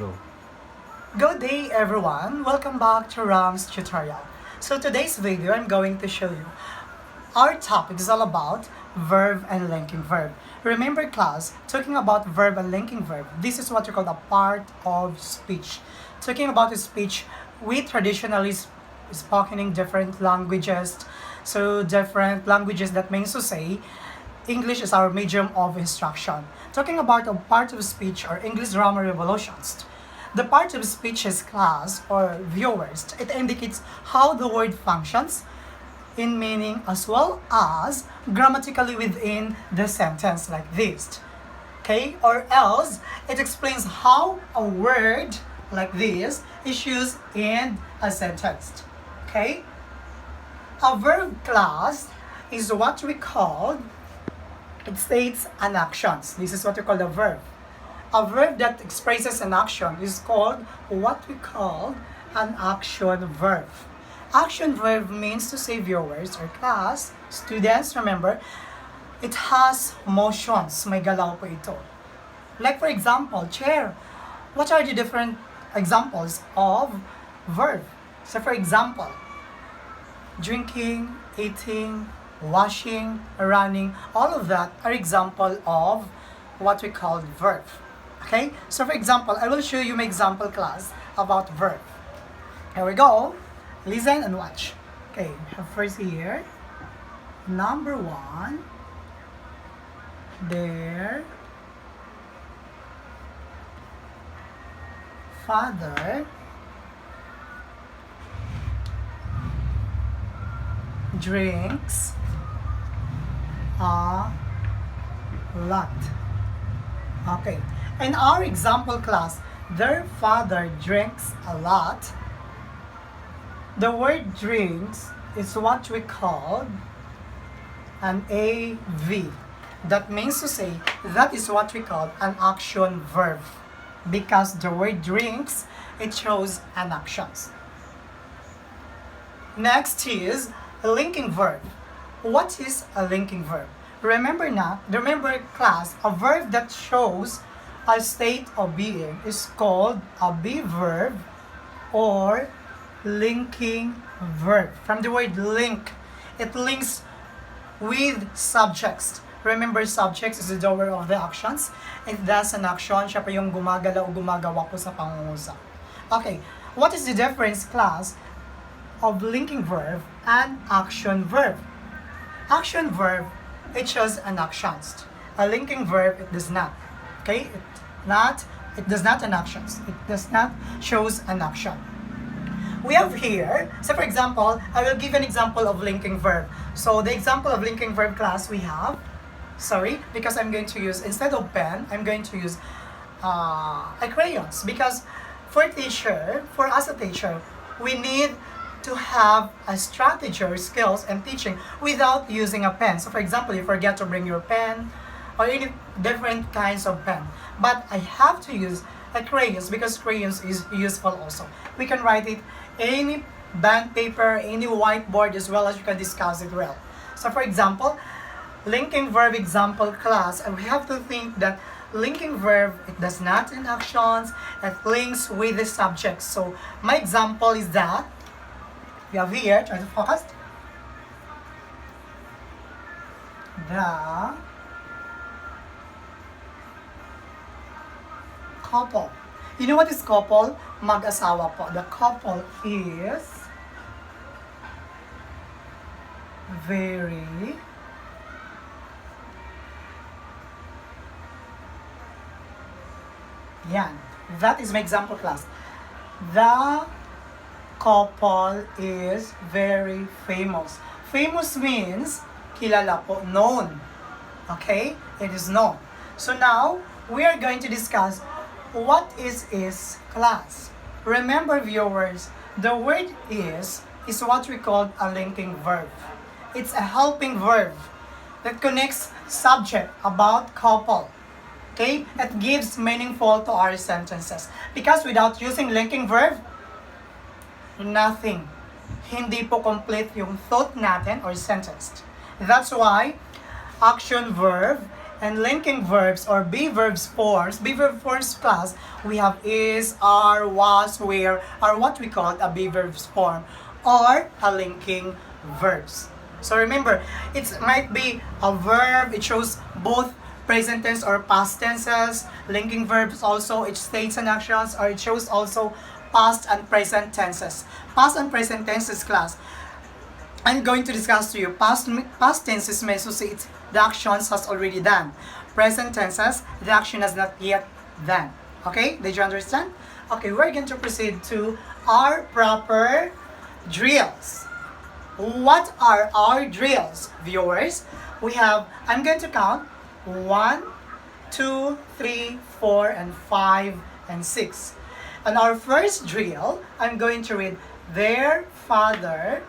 Go. Good day everyone! Welcome back to Ram's tutorial. So today's video I'm going to show you our topic is all about verb and linking verb. Remember class, talking about verb and linking verb, this is what you call a part of speech. Talking about a speech, we traditionally spoken in different languages. So different languages, that means to say English is our medium of instruction. Talking about a part of speech or English grammar revolutions. The part of speech is class or viewers. It indicates how the word functions in meaning as well as grammatically within the sentence like this. Okay? Or else it explains how a word like this is used in a sentence. Okay? A verb class is what we call, it states an actions. This is what we call the verb. A verb that expresses an action is called what we call an action verb. Action verb means to say viewers or class, students, remember, it has motions. May galaw po ito. Like for example, chair. What are the different examples of verb? So for example, drinking, eating, washing, running, all of that are example of what we call verb. Okay? So for example, I will show you my example class about verb. Here we go. Listen and watch. Okay, first here. Number 1. Their father drinks a lot. Okay. In our example class, their father drinks a lot. The word drinks is what we call an AV. That means to say, that is what we call an action verb. Because the word drinks, it shows an actions. Next is a linking verb. What is a linking verb? Remember class, a verb that shows a state of being is called a be verb or linking verb. From the word link, it links with subjects. Remember, subjects is the doer of the actions. It does an action, siya pa yung gumagala o gumagawa po sa pangungusap. Okay, what is the difference, class, of linking verb and action verb? Action verb, it shows an actions. A linking verb, it does not. Okay, it does not an actions. It does not shows an action. We have here, so for example, I will give an example of linking verb. So the example of linking verb class we have, because I'm going to use, instead of pen, I'm going to use a crayons. Because for us a teacher, we need to have a strategy or skills and teaching without using a pen. So for example, you forget to bring your pen or any different kinds of pen. But I have to use a crayons because crayons is useful also. We can write it any band paper, any whiteboard, as well as you can discuss it well. So for example, linking verb example class, and we have to think that linking verb, it does not in actions, it links with the subject. So my example is that, we have here, try to focus, the couple. You know what is couple? Mag-asawa po. The couple is very yan. That is my example class. The couple is very famous. Famous means kilala po, known. Okay? It is known. So now, we are going to discuss what is class. Remember viewers, the word is what we call a linking verb. It's a helping verb that connects subject about couple. Okay? It gives meaningful to our sentences. Because without using linking verb, nothing. Hindi po complete yung thought natin or sentence. That's why action verb And linking verbs or be verbs forms, be verb forms class, we have is, are, was, were, are what we call a be verbs form or a linking verbs. So remember, it might be a verb, it shows both present tense or past tenses. Linking verbs also, it states and actions, or it shows also past and present tenses. Past and present tenses class, I'm going to discuss to you past tenses may associate the actions has already done. Present tenses, the action has not yet done. Okay, did you understand? Okay, we're going to proceed to our proper drills. What are our drills, viewers? We have, I'm going to count 1, 2, 3, 4, and 5, and 6. On our first drill, I'm going to read, their father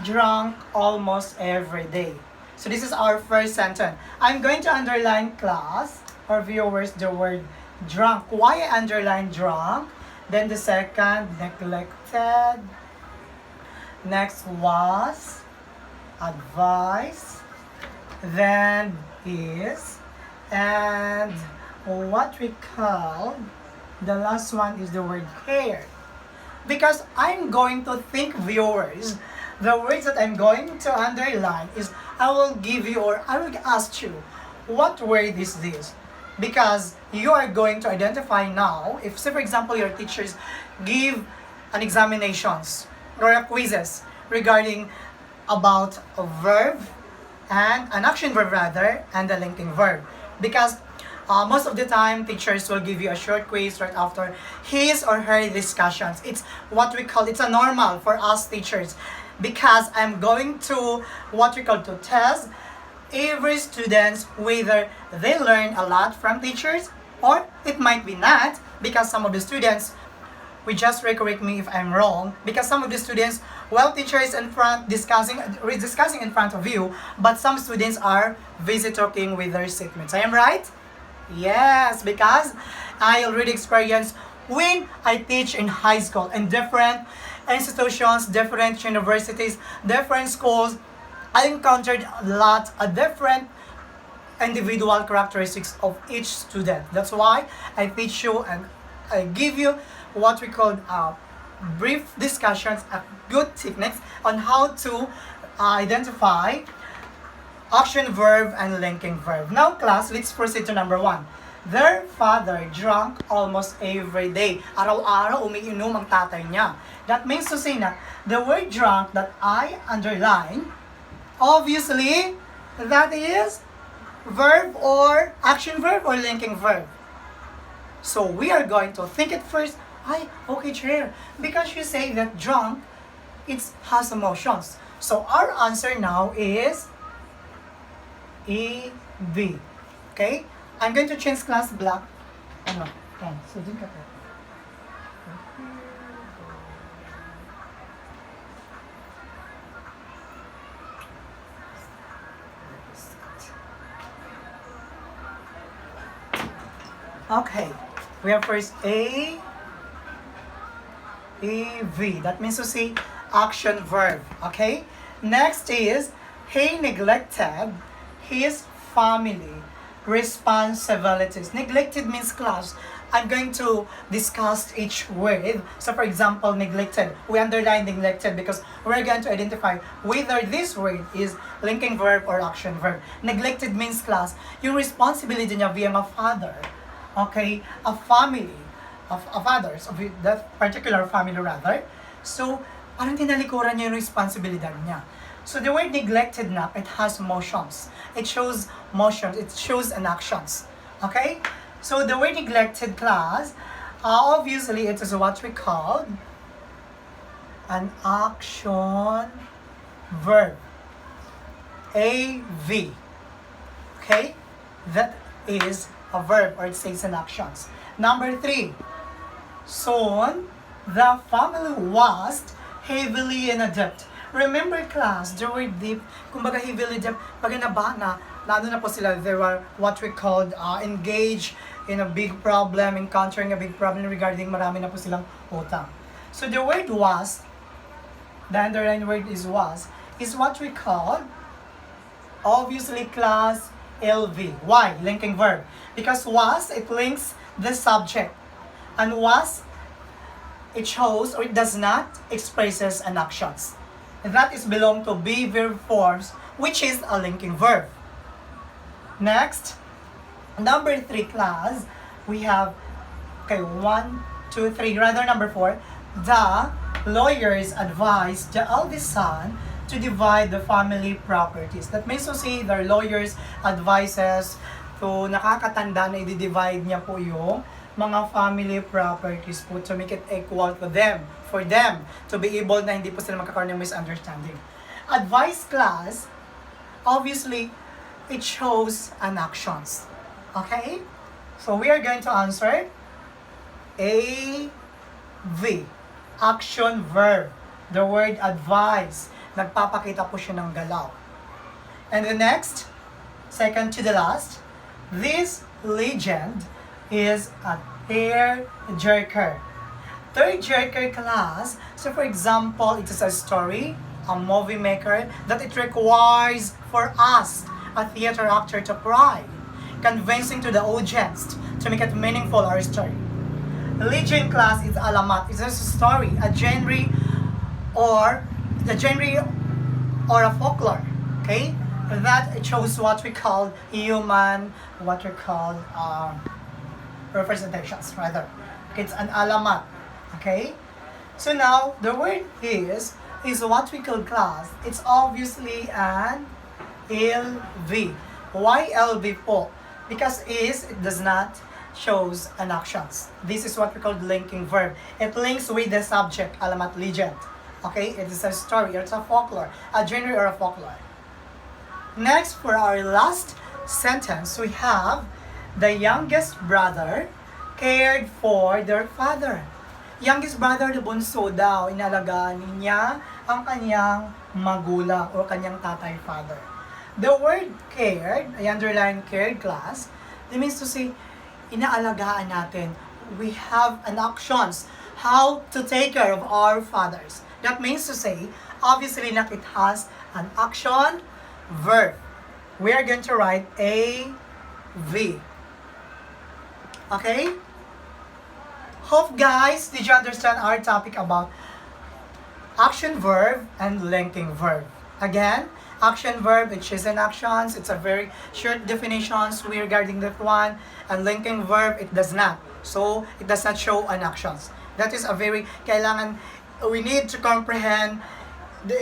drunk almost every day. So this is our first sentence. I'm going to underline, class or viewers, the word drunk. Why I underline drunk? Then the second, neglected. Next was advice. Then is. And what we call, the last one is the word care. Because I'm going to think, viewers, the words that I'm going to underline is, I will give you or I will ask you, what word is this? Because you are going to identify now, if say for example your teachers give an examinations or a quizzes regarding about a verb and an action verb rather and a linking verb. Because most of the time, teachers will give you a short quiz right after his or her discussions. It's what we call, it's a normal for us teachers. Because I'm going to, what we call, to test every student whether they learn a lot from teachers or it might be not. Because some of the students, we just correct me if I'm wrong, because some of the students, well, teachers in front discussing in front of you, but some students are busy talking with their statements. I am right? Yes, because I already experienced when I teach in high school in different institutions, different universities, different schools. I encountered a lot of different individual characteristics of each student. That's why I teach you and I give you what we call brief discussions, good techniques on how to identify action verb and linking verb. Now class, let's proceed to number 1. Their father drank almost every day. Araw-araw umiinom ang tatay niya. That means to say na the word drunk that I underline, obviously, that is verb or action verb or linking verb. So we are going to think it first. Ay, okay, chair. Because you say that drunk, it has emotions. So our answer now is E-B. Okay? I'm going to change class black. Ano? Yan. So, dun ka po. Okay. We have first A, E-V. That means to say action verb. Okay? Next is, he neglected his family responsibilities. Neglected means class. I'm going to discuss each word. So for example, neglected. We underline neglected because we're going to identify whether this word is linking verb or action verb. Neglected means class. Yung responsibility niya being a father. Okay? A family. Of others. Of that particular family rather. So, parang tinalikuran niya yung responsibilidad niya. So the word neglected na, it has motions. It shows motions. It shows an actions. Okay? So the word neglected class, obviously it is what we call an action verb. A-V. Okay? That is a verb or it says an actions. Number 3. Soon, the family was heavily in a debt. Remember class, the word deep, kumbaga heavily debt, pag nabana, lalo na po sila, they were what we called engaged in a big problem, encountering a big problem regarding marami na po silang utang. So the word was, the underlined word is what we call, obviously class, LV. Why? Linking verb. Because was, it links the subject. And was, it shows or it does not expresses an actions. And that is belong to be verb forms, which is a linking verb. Next, number 3 class, we have, okay, 1, 2, 3, rather number 4. The lawyers advised the eldest son to divide the family properties. That means to say, the lawyers advises to nakakatanda na i-divide niya po yung mga family properties po to make it equal to them, for them to be able na hindi po sila magkakaroon ng misunderstanding. Advice class, obviously, it shows an actions. Okay? So we are going to answer A, V. Action verb. The word advise. Nagpapakita po siya ng galaw. And the next, second to the last, this legend is a tear-jerker. Tear-jerker class, so for example, it is a story, a movie maker, that it requires for us, a theater actor, to cry, convincing to the audience to make it meaningful our story. Legend class is alamat. It's just a story, a genre, or a folklore. Okay, that it shows what we call human, what we call representations rather. It's an alamat. Okay, so now the word is what we call class. It's obviously an LV. Why LV po? Because it does not shows an actions. This is what we call linking verb. It links with the subject, alamat legend. Okay, it is a story, it's a folklore, a genre or a folklore. Next, for our last sentence, we have the youngest brother cared for their father. Youngest brother, the bunso daw, inalagaan niya ang kanyang magulang o kanyang tatay, father. The word cared, I underline cared class, it means to say, inaalagaan natin. We have an actions how to take care of our fathers. That means to say, obviously, it has an action verb. We are going to write A, V. Okay? Hope guys, did you understand our topic about action verb and linking verb? Again, action verb, it is an actions. It's a very short definitions regarding that one. And linking verb, it does not. So, it does not show an actions. That is a very, we need to comprehend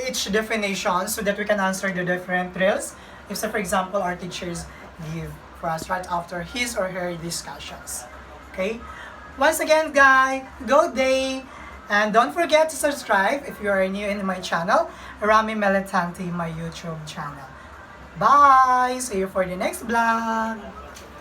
each definition so that we can answer the different drills. If, say, for example, our teachers give for us right after his or her discussions. Okay? Once again, guys, good day! And don't forget to subscribe if you are new in my channel, Rami Militanti, my YouTube channel. Bye! See you for the next vlog!